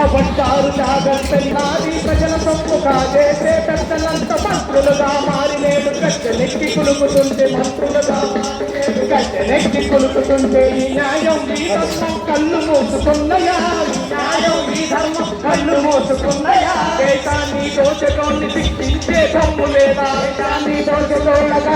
అబద్ధాలు జాగ్రత్తని నాది ప్రజల సొమ్ము కాజేసే పెద్దలంత మంత్రులుగా మారి నేను గద్దెనెక్కి కులుకుతుంటే మంత్రులుగా గద్దెనెక్కి కులుకుతుంటే ఈ న్యాయం ఈ ధర్మం కళ్ళు మూసుకున్నయా ఈ న్యాయం ఈ ధర్మం కళ్ళు మూసుకున్నయా దేశాన్ని దోచకోన్ని శిక్షించే దమ్ము లేదా దేశాన్ని దోచకోళ్ళగా